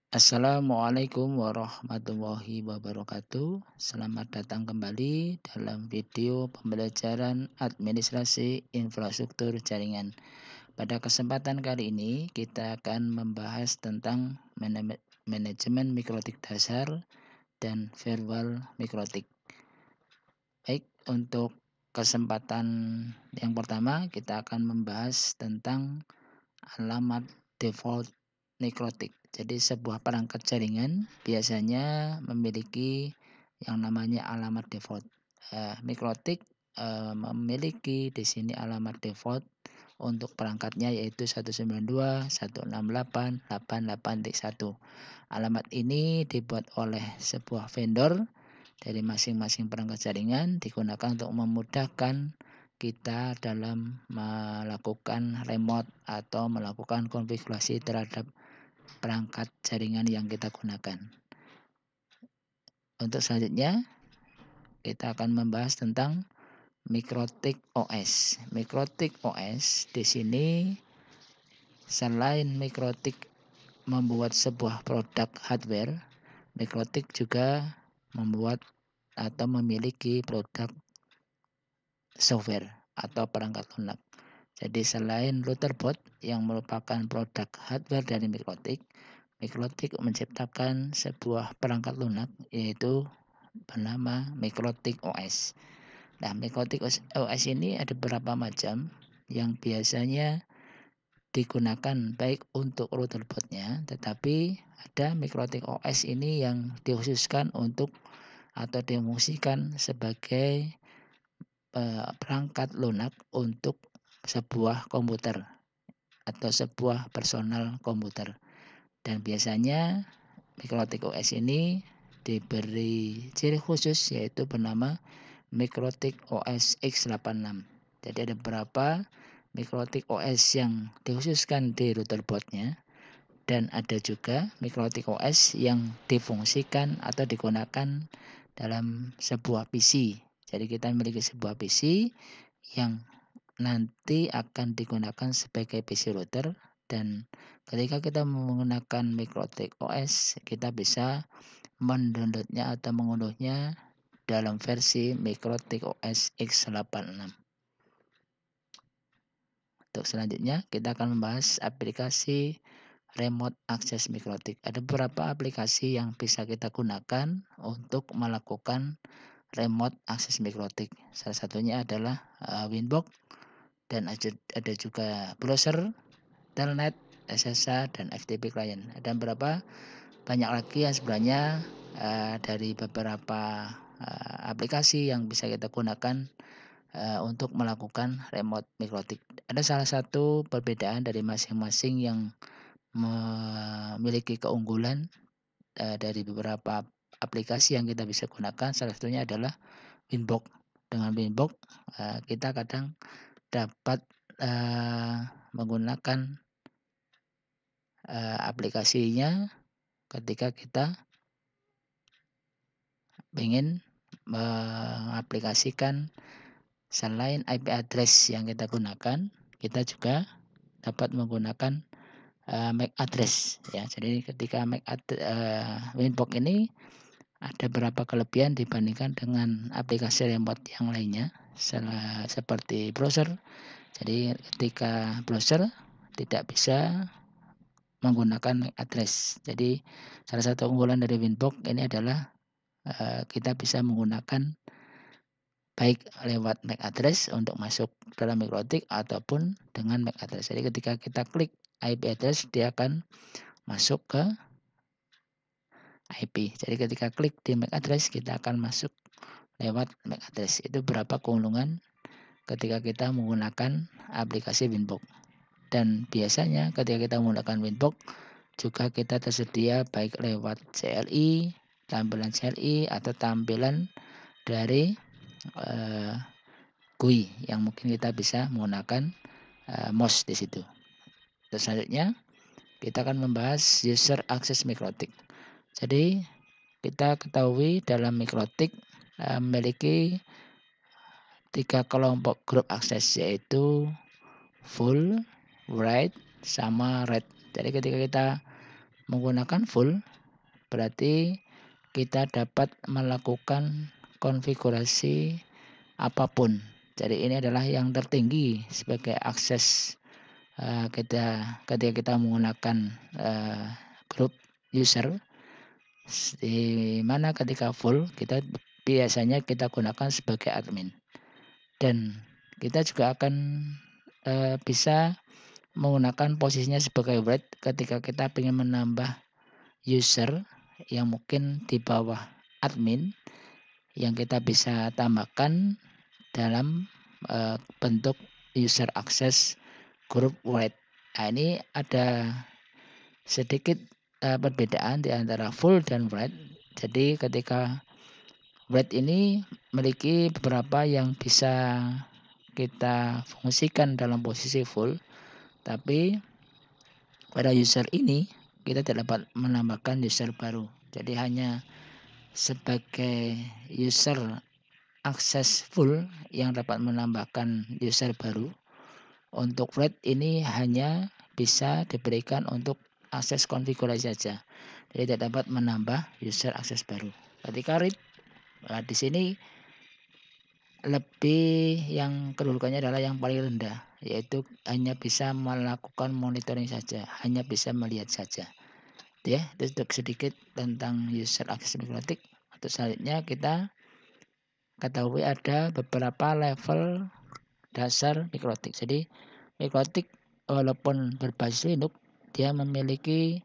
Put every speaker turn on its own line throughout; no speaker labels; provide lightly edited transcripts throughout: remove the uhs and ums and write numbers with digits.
Assalamualaikum warahmatullahi wabarakatuh. Selamat datang kembali dalam video pembelajaran administrasi infrastruktur jaringan. Pada kesempatan kali ini kita akan membahas tentang manajemen mikrotik dasar dan verbal mikrotik. Baik, untuk kesempatan yang pertama kita akan membahas tentang alamat default mikrotik. Jadi sebuah perangkat jaringan biasanya memiliki yang namanya alamat default. Mikrotik memiliki di sini alamat default untuk perangkatnya yaitu 192.168.88.1. Alamat ini dibuat oleh sebuah vendor dari masing-masing perangkat jaringan, digunakan untuk memudahkan kita dalam melakukan remote atau melakukan konfigurasi terhadap perangkat jaringan yang kita gunakan. Untuk selanjutnya kita akan membahas tentang mikrotik OS. Mikrotik OS di sini selain mikrotik membuat sebuah produk hardware, mikrotik juga membuat atau memiliki produk software atau perangkat lunak. Jadi selain router board yang merupakan produk hardware dari mikrotik, mikrotik menciptakan sebuah perangkat lunak yaitu bernama mikrotik OS. Nah, mikrotik OS ini ada beberapa macam yang biasanya digunakan baik untuk router boardnya, tetapi ada mikrotik OS ini yang dikhususkan untuk atau difungsikan sebagai perangkat lunak untuk sebuah komputer atau sebuah personal komputer. Dan biasanya mikrotik OS ini diberi ciri khusus yaitu bernama mikrotik OS X86. Jadi ada beberapa mikrotik OS yang dikhususkan di router boardnya dan ada juga mikrotik OS yang difungsikan atau digunakan dalam sebuah PC. Jadi kita memiliki sebuah PC yang nanti akan digunakan sebagai PC router, dan ketika kita menggunakan mikrotik OS kita bisa mendownloadnya atau mengunduhnya dalam versi mikrotik OS X86. Untuk selanjutnya kita akan membahas aplikasi remote access mikrotik. Ada beberapa aplikasi yang bisa kita gunakan untuk melakukan remote access mikrotik. Salah satunya adalah Winbox, dan ada juga browser, telnet, SSH, dan FTP client. Ada beberapa banyak lagi yang sebenarnya dari beberapa aplikasi yang bisa kita gunakan untuk melakukan remote mikrotik. Ada salah satu perbedaan dari masing-masing yang memiliki keunggulan dari beberapa aplikasi yang kita bisa gunakan. Salah satunya adalah Winbox. Dengan Winbox kita kadang dapat menggunakan aplikasinya ketika kita ingin mengaplikasikan selain IP address yang kita gunakan, kita juga dapat menggunakan MAC address ya. Jadi ketika Winbox ini ada beberapa kelebihan dibandingkan dengan aplikasi remote yang lainnya, seperti browser. Jadi ketika browser tidak bisa menggunakan MAC address. Jadi salah satu unggulan dari Winbox ini adalah kita bisa menggunakan baik lewat MAC address untuk masuk dalam mikrotik ataupun dengan MAC address. Jadi ketika kita klik IP address dia akan masuk ke IP. Jadi ketika klik di MAC address kita akan masuk lewat MAC address. Itu berapa keuntungan ketika kita menggunakan aplikasi Winbox. Dan biasanya ketika kita menggunakan Winbox juga kita tersedia baik lewat CLI, tampilan CLI atau tampilan dari GUI yang mungkin kita bisa menggunakan mouse di situ. Terus selanjutnya kita akan membahas user access mikrotik. Jadi kita ketahui dalam mikrotik memiliki 3 kelompok grup akses, yaitu full, write, sama read. Jadi ketika kita menggunakan full, berarti kita dapat melakukan konfigurasi apapun. Jadi ini adalah yang tertinggi sebagai akses ketika kita menggunakan grup user, di mana ketika full kita biasanya kita gunakan sebagai admin, dan kita juga akan bisa menggunakan posisinya sebagai write ketika kita ingin menambah user yang mungkin di bawah admin, yang kita bisa tambahkan dalam bentuk user access grup write. Nah, ini ada sedikit perbedaan di antara full dan write. Jadi ketika write ini memiliki beberapa yang bisa kita fungsikan dalam posisi full, tapi pada user ini kita tidak dapat menambahkan user baru. Jadi hanya sebagai user akses full yang dapat menambahkan user baru. Untuk write ini hanya bisa diberikan untuk akses konfigurasi saja. Jadi tidak dapat menambah user akses baru. Ketika read, di sini lebih yang kedudukannya adalah yang paling rendah, yaitu hanya bisa melakukan monitoring saja, hanya bisa melihat saja. Ya, itu sedikit tentang user access mikrotik. Untuk selanjutnya kita ketahui ada beberapa level dasar mikrotik. Jadi mikrotik walaupun berbasis Linux, dia memiliki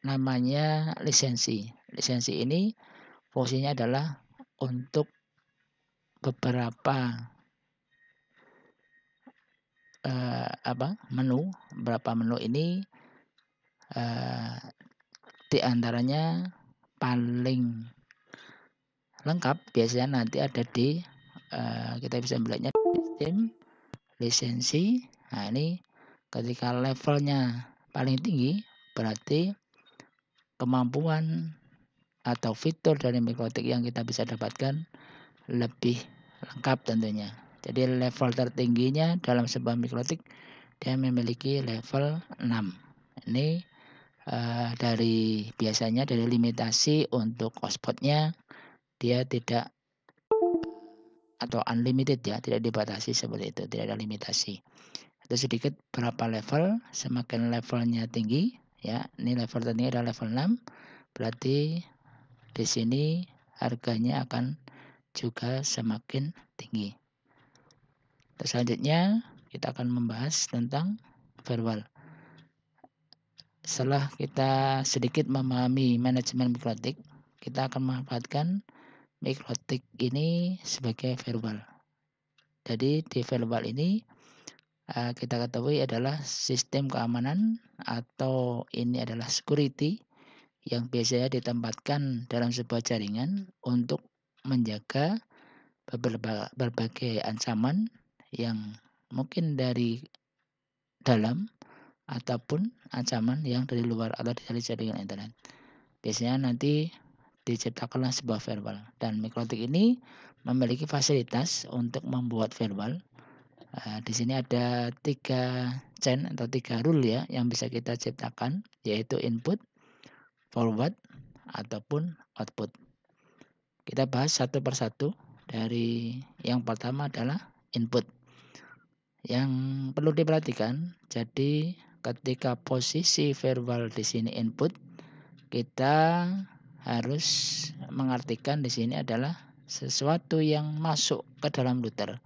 namanya lisensi. Lisensi ini fungsinya adalah untuk beberapa beberapa menu ini di antaranya paling lengkap biasanya nanti ada di kita bisa melihatnya sistem lisensi. Nah, ini ketika levelnya paling tinggi berarti kemampuan atau fitur dari mikrotik yang kita bisa dapatkan lebih lengkap tentunya. Jadi level tertingginya dalam sebuah mikrotik dia memiliki level 6. Ini dari biasanya dari limitasi untuk hotspotnya dia tidak atau unlimited ya, tidak dibatasi seperti itu, tidak ada limitasi. Itu sedikit berapa level, semakin levelnya tinggi ya, ini level tertinggi adalah level 6, berarti di sini harganya akan juga semakin tinggi. Terus selanjutnya kita akan membahas tentang firewall. Setelah kita sedikit memahami manajemen mikrotik, kita akan memanfaatkan mikrotik ini sebagai firewall. Jadi di firewall ini kita ketahui adalah sistem keamanan atau ini adalah security yang biasanya ditempatkan dalam sebuah jaringan untuk menjaga berbagai ancaman yang mungkin dari dalam ataupun ancaman yang dari luar atau dari jaringan internet. Biasanya nanti diciptakanlah sebuah firewall, dan mikrotik ini memiliki fasilitas untuk membuat firewall. Di sini ada 3 chain atau 3 rule ya yang bisa kita ciptakan, yaitu input, forward, ataupun output. Kita bahas satu persatu. Dari yang pertama adalah input. Yang perlu diperhatikan, jadi ketika posisi firewall di sini input, kita harus mengartikan di sini adalah sesuatu yang masuk ke dalam router.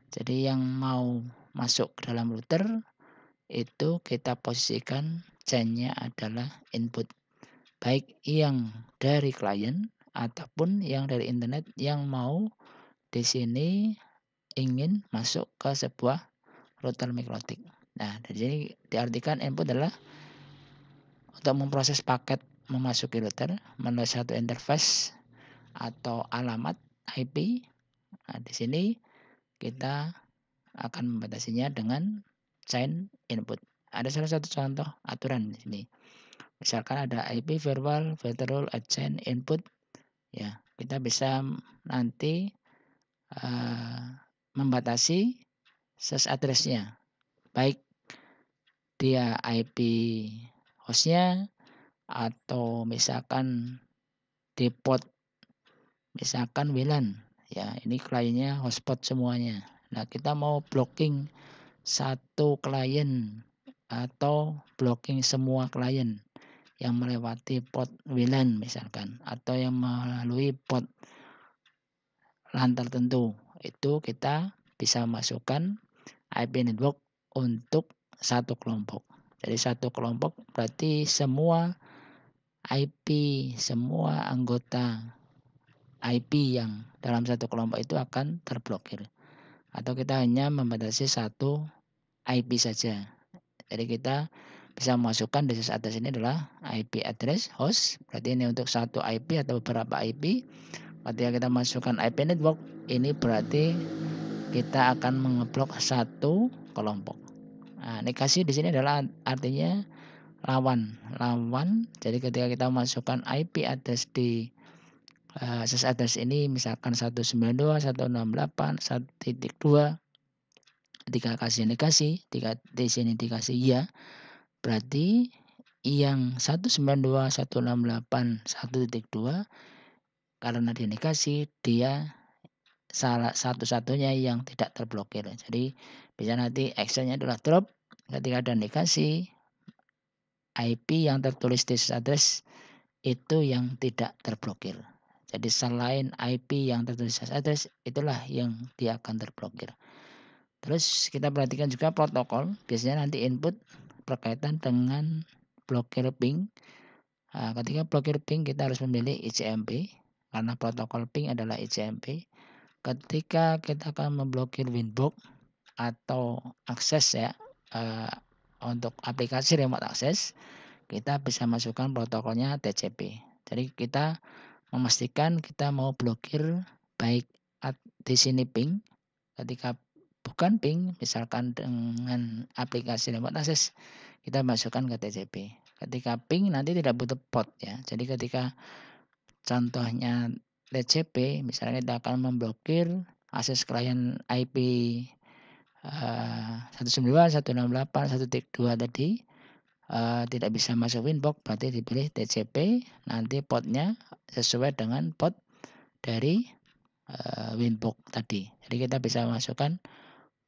Jadi yang mau masuk ke dalam router itu kita posisikan chain-nya adalah input. Baik yang dari klien ataupun yang dari internet yang mau di sini ingin masuk ke sebuah router mikrotik. Nah, dari sini diartikan input adalah untuk memproses paket memasuki router melalui satu interface atau alamat IP. Nah, di sini kita akan membatasinya dengan chain input. Ada salah satu contoh aturan di sini. Misalkan ada IP firewall virtual chain input, ya kita bisa nanti membatasi ses address-nya, baik dia IP hostnya, atau misalkan di port misalkan WLAN ya, ini kliennya hotspot semuanya. Nah, kita mau blocking satu klien atau blocking semua klien yang melewati port WLAN misalkan, atau yang melalui port LAN tertentu, itu kita bisa masukkan IP network untuk satu kelompok. Jadi satu kelompok berarti semua IP, semua anggota IP yang dalam satu kelompok itu akan terblokir. Atau kita hanya membatasi satu IP saja. Jadi kita bisa masukkan di atas ini adalah IP address host. Berarti ini untuk satu IP atau beberapa IP. Ketika kita masukkan IP network, ini berarti kita akan mengeblok satu kelompok. Nah, negasi di sini adalah artinya lawan. Jadi ketika kita masukkan IP address di akses address ini misalkan 192.168.1.2, ketika kasih negasi, di sini dikasih ya, berarti yang 192.168.1.2 karena dinegasi dia salah satu-satunya yang tidak terblokir. Jadi bisa nanti actionnya adalah drop ketika ada negasi, IP yang tertulis di address itu yang tidak terblokir. Jadi selain IP yang tertulis di address itulah yang dia akan terblokir. Terus kita perhatikan juga protokol, biasanya nanti input berkaitan dengan blokir ping. Nah, ketika blokir ping kita harus memilih ICMP karena protokol ping adalah ICMP. Ketika kita akan memblokir Winbox atau akses ya untuk aplikasi remote access, kita bisa masukkan protokolnya TCP. Jadi kita memastikan kita mau blokir baik di sini ping, ketika bukan ping misalkan dengan aplikasi remote access kita masukkan ke TCP. Ketika ping nanti tidak butuh port ya. Jadi ketika contohnya TCP misalnya kita akan memblokir akses klien IP 192.168.1.2 tadi tidak bisa masuk Winbox, berarti dipilih TCP, nanti portnya sesuai dengan port dari Winbox tadi. Jadi kita bisa masukkan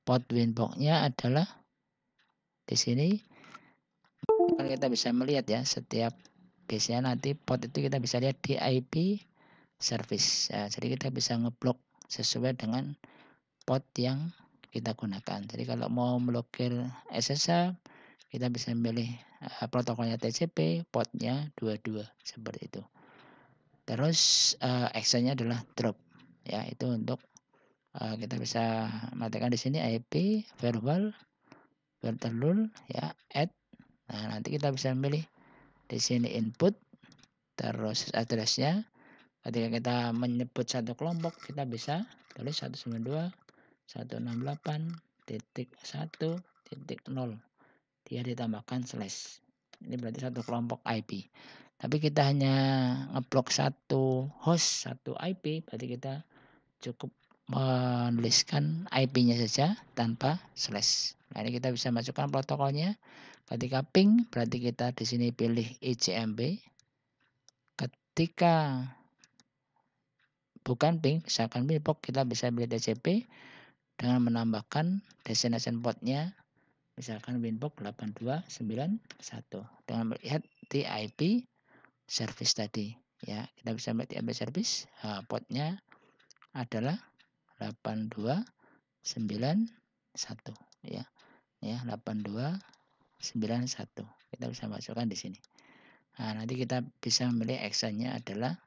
port Winbox-nya adalah di sini. Kan kita bisa melihat ya, setiap biasanya nanti port itu kita bisa lihat di IP service. Ya, jadi kita bisa ngeblok sesuai dengan port yang kita gunakan. Jadi kalau mau blokir SSH kita bisa memilih protokolnya TCP, portnya 22 seperti itu. Terus actionnya adalah drop ya, itu untuk kita bisa matikan di sini IP verbal bertelur ya add. Nah, nanti kita bisa memilih di sini input terus addressnya. Ketika kita menyebut satu kelompok kita bisa tulis 192.168.1.0, dia ditambahkan slash. Ini berarti satu kelompok IP. Tapi kita hanya ngeblok satu host, satu IP, berarti kita cukup menuliskan IP-nya saja tanpa slash. Nah, ini kita bisa masukkan protokolnya. Ketika ping, berarti kita di sini pilih ICMP. Ketika bukan ping, misalkan Winbox, kita bisa pilih TCP dengan menambahkan destination port-nya misalkan Winbox 8291 dengan melihat di IP service tadi ya. Kita bisa melihat di IP service portnya adalah 8291 ya. Ya, 8291. Kita bisa masukkan di sini. Nah, nanti kita bisa memilih actionnya adalah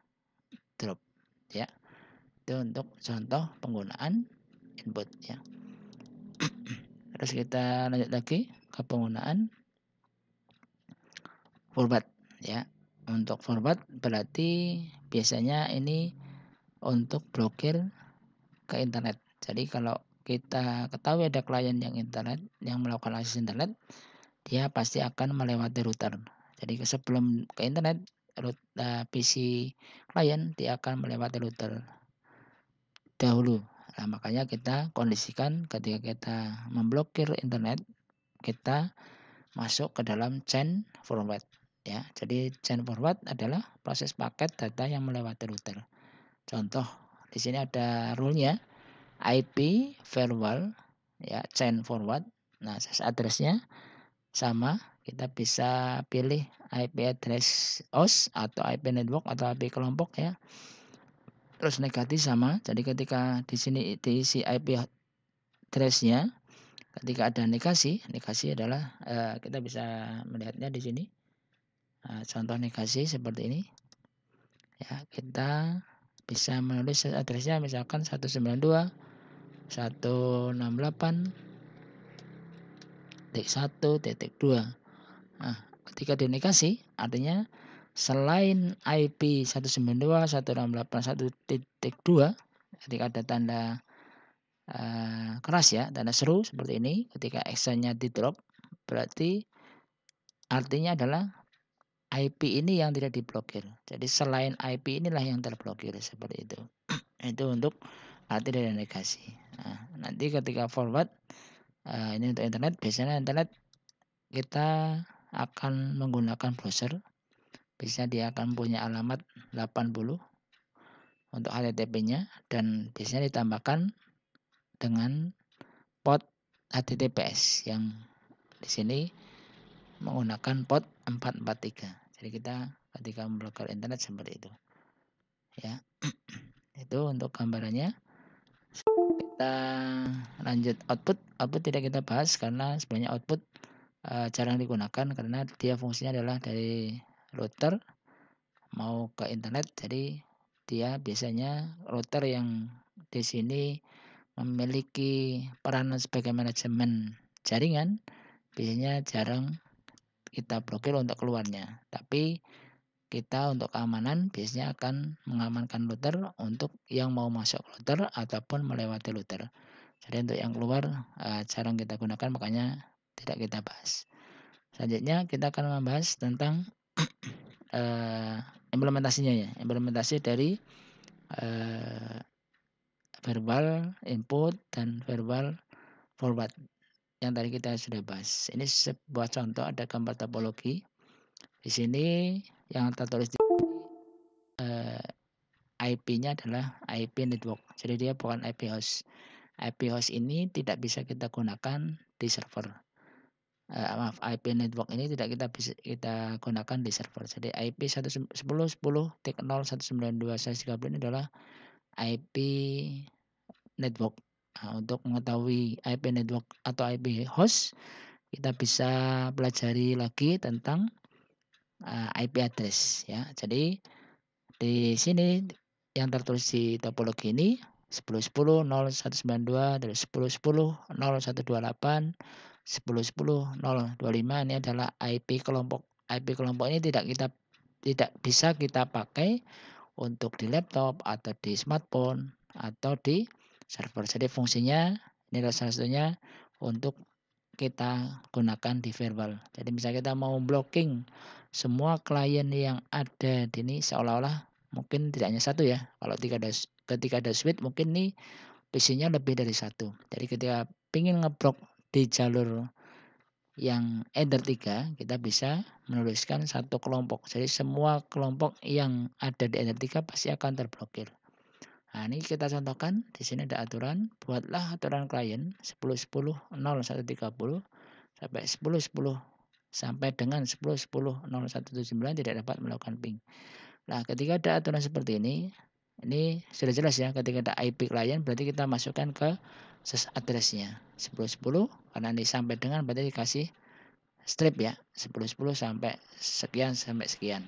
drop ya. Itu untuk contoh penggunaan input ya. Terus kita lanjut lagi ke penggunaan forward ya. Untuk forward berarti biasanya ini untuk blokir ke internet. Jadi kalau kita ketahui ada klien yang internet yang melakukan akses internet, dia pasti akan melewati router. Jadi sebelum ke internet, PC klien dia akan melewati router dahulu. Nah, makanya kita kondisikan ketika kita memblokir internet, kita masuk ke dalam chain forward ya. Jadi chain forward adalah proses paket data yang melewati router. Contoh di sini ada rule-nya IP firewall ya, chain forward. Nah, address-nya sama, kita bisa pilih IP address host atau IP network atau IP kelompok ya. Terus negatif sama. Jadi ketika di sini diisi IP address-nya, ketika ada negasi adalah kita bisa melihatnya di sini. Contoh negasi seperti ini. Ya, kita bisa menulis address-nya misalkan 192.168.1.2. Nah, ketika dinegasi artinya selain IP 192.168.1.2, ketika ada tanda keras ya, tanda seru seperti ini, ketika actionnya di drop, berarti artinya adalah IP ini yang tidak diblokir. Jadi selain IP inilah yang terblokir seperti itu. Itu untuk arti dari negasi. Nah, nanti ketika forward ini untuk internet, biasanya internet kita akan menggunakan browser. Bisa dia akan punya alamat 80 untuk HTTP-nya dan biasanya ditambahkan dengan port HTTPS yang di sini menggunakan port 443. Jadi kita ketika memblokir internet seperti itu. Ya. Itu untuk gambarannya. Kita lanjut output. Output tidak kita bahas karena sebenarnya output jarang digunakan karena dia fungsinya adalah dari router mau ke internet. Jadi dia biasanya router yang di sini memiliki peranan sebagai manajemen jaringan, biasanya jarang kita blokir untuk keluarnya. Tapi kita untuk keamanan biasanya akan mengamankan router untuk yang mau masuk router ataupun melewati router. Jadi untuk yang keluar jarang kita gunakan, makanya tidak kita bahas. Selanjutnya kita akan membahas tentang implementasinya ya, implementasi dari verbal input dan verbal forward yang tadi kita sudah bahas. Ini sebuah contoh, ada gambar topologi. Di sini yang tertulis di IP-nya adalah IP network. Jadi dia bukan IP host. IP host ini tidak bisa kita gunakan di server. Maaf, IP network ini tidak kita gunakan di server. Jadi IP 110.10.192.130 ini adalah IP network. Nah, untuk mengetahui IP network atau IP host, kita bisa pelajari lagi tentang IP address ya. Jadi di sini yang tertulis di topologi ini 10.10.0192 dari 10.10.0128 10.10.025 ini adalah IP kelompok. IP kelompok ini tidak bisa kita pakai untuk di laptop atau di smartphone atau di server. Jadi fungsinya ini adalah salah satunya untuk kita gunakan di verbal. Jadi misalnya kita mau blocking semua klien yang ada di ini, seolah-olah mungkin tidak hanya satu ya. Kalau ketika ada switch mungkin nih PC-nya lebih dari satu. Jadi ketika ingin ngeblok di jalur yang Ender 3, kita bisa menuliskan satu kelompok. Jadi semua kelompok yang ada di Ender 3 pasti akan terblokir. Nah, ini kita contohkan. Di sini ada aturan. Buatlah aturan klien 10.10.0130 sampai 10.10 sampai dengan 10.10.0179 tidak dapat melakukan ping. Nah, ketika ada aturan seperti ini sudah jelas ya. Ketika ada IP klien berarti kita masukkan ke address-nya 10.10 karena ini sampai dengan berarti dikasih strip ya 10.10 sampai sekian sampai sekian.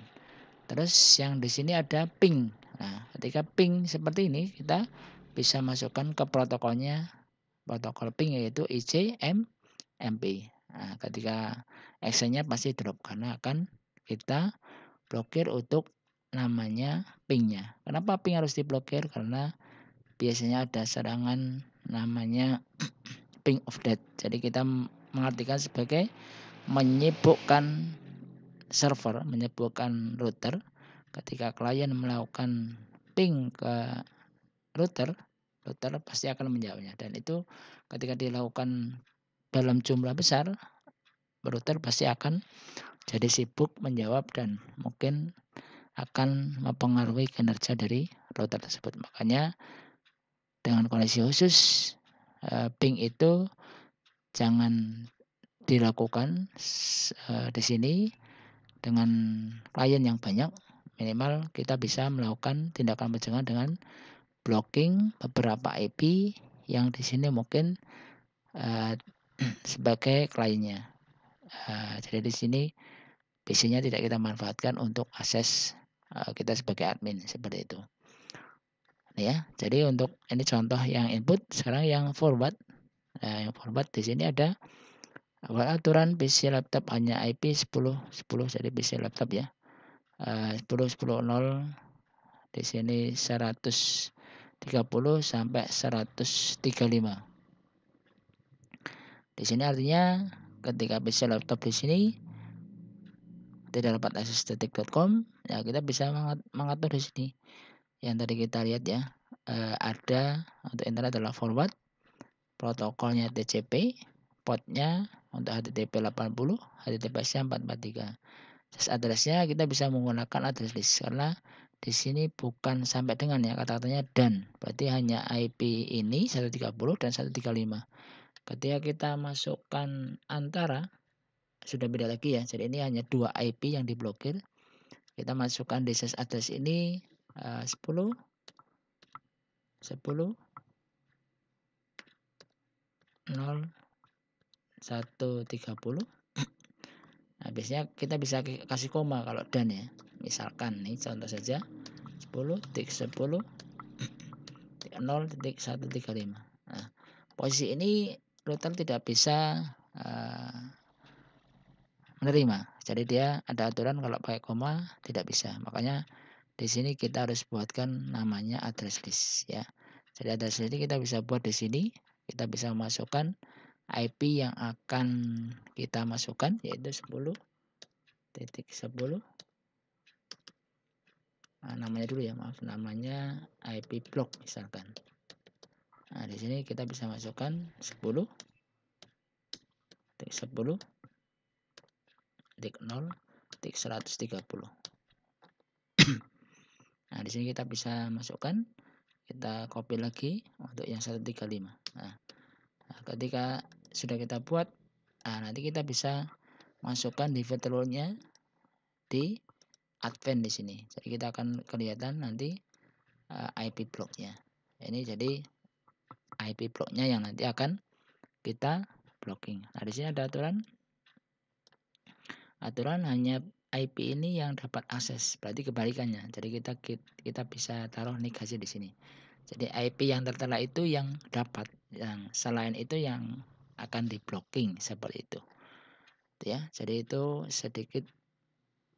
Terus yang di sini ada ping. Nah, ketika ping seperti ini kita bisa masukkan ke protokolnya, protokol ping yaitu ICMP. Nah, ketika actionnya pasti drop karena akan kita blokir untuk namanya pingnya. Kenapa ping harus diblokir? Karena biasanya ada serangan namanya ping of death. Jadi kita mengartikan sebagai menyibukkan server, menyibukkan router. Ketika klien melakukan ping ke router pasti akan menjawabnya. Dan itu ketika dilakukan dalam jumlah besar, router pasti akan jadi sibuk menjawab dan mungkin akan mempengaruhi kinerja dari router tersebut. Makanya dengan kondisi khusus ping itu jangan dilakukan di sini dengan klien yang banyak. Minimal kita bisa melakukan tindakan pencegahan dengan blocking beberapa IP yang di sini mungkin sebagai kliennya. Jadi di sini PC-nya tidak kita manfaatkan untuk akses kita sebagai admin seperti itu. Ya, jadi untuk ini contoh yang input, sekarang yang forward. Nah, yang forward di sini ada aturan PC laptop hanya IP 10.10 jadi PC laptop ya. 10.10.0 di sini 130 sampai 135. Di sini artinya ketika PC laptop di sini tidak dapat akses detik.com, ya kita bisa mengatur di sini. Yang tadi kita lihat ya, ada untuk internet adalah forward, protokolnya TCP, portnya untuk HTTP 80, HTTPS-nya 443. Terus address-nya kita bisa menggunakan address list karena di sini bukan sampai dengan ya, kata-katanya dan. Berarti hanya IP ini 130 dan 135. Ketika kita masukkan antara sudah beda lagi ya. Jadi ini hanya 2 IP yang diblokir. Kita masukkan disk address ini 10 0 130. Nah, biasanya kita bisa kasih koma kalau dan ya. Misalkan nih contoh saja 10.10.0.135. Nah, posisi ini router tidak bisa menerima. Jadi dia ada aturan kalau pakai koma tidak bisa. Makanya di sini kita harus buatkan namanya address list ya. Jadi address list ini kita bisa buat di sini. Kita bisa masukkan IP yang akan kita masukkan yaitu 10.10. Nah, namanya dulu ya, maaf, namanya IP block misalkan. Nah, di sini kita bisa masukkan 10.10.0.130. Nah, di sini kita bisa masukkan, kita copy lagi untuk yang 135. Nah, ketika sudah kita buat, nanti kita bisa masukkan di virtualnya di advent di sini. Jadi kita akan kelihatan nanti IP blocknya. Ini jadi IP blocknya yang nanti akan kita blocking. Nah, di sini ada aturan hanya IP ini yang dapat akses. Berarti kebalikannya. Jadi kita bisa taruh negasi di sini. Jadi IP yang tertera itu yang dapat, yang selain itu yang akan di blocking seperti itu. Ya, jadi itu sedikit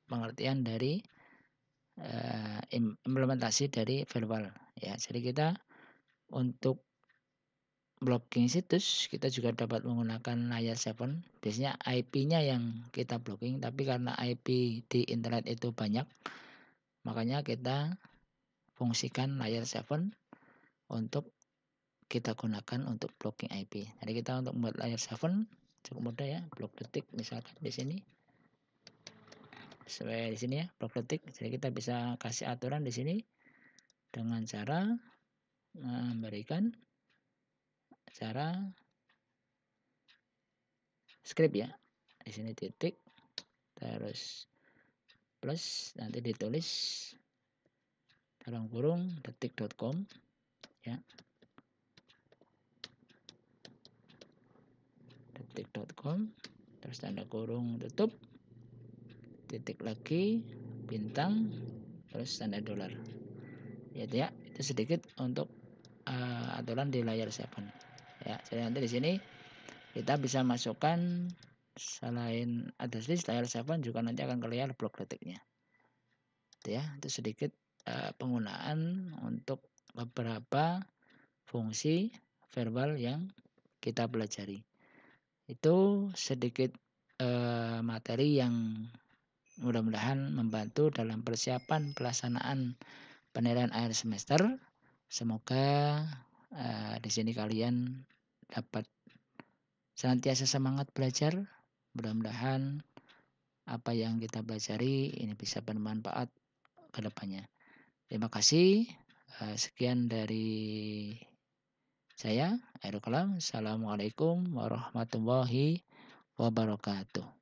pengertian dari implementasi dari firewall ya. Jadi kita untuk blocking situs kita juga dapat menggunakan layer 7. Biasanya IP-nya yang kita blocking, tapi karena IP di internet itu banyak, makanya kita fungsikan layer 7 untuk kita gunakan untuk blocking IP. Jadi kita untuk membuat layer 7 cukup mudah ya, blok detik misalkan di sini. Sesuai di sini ya, blok detik. Jadi kita bisa kasih aturan di sini dengan cara memberikan cara script ya. Di sini titik terus plus nanti ditulis dalam kurung detik.com ya. Detik.com terus tanda kurung tutup titik lagi bintang terus tanda dolar. Ya, itu sedikit untuk aturan di layer 7 ya. Jadi nanti di sini kita bisa masukkan selain address list layer 7 juga nanti akan keluar blok detiknya ya. Itu sedikit penggunaan untuk beberapa fungsi verbal yang kita pelajari. Itu sedikit materi yang mudah-mudahan membantu dalam persiapan pelaksanaan penilaian akhir semester. Semoga di sini kalian dapat senantiasa semangat belajar Mudah-mudahan apa yang kita pelajari ini bisa bermanfaat ke depannya. Terima kasih. Sekian dari saya, Airul Kalam. Assalamualaikum warahmatullahi wabarakatuh.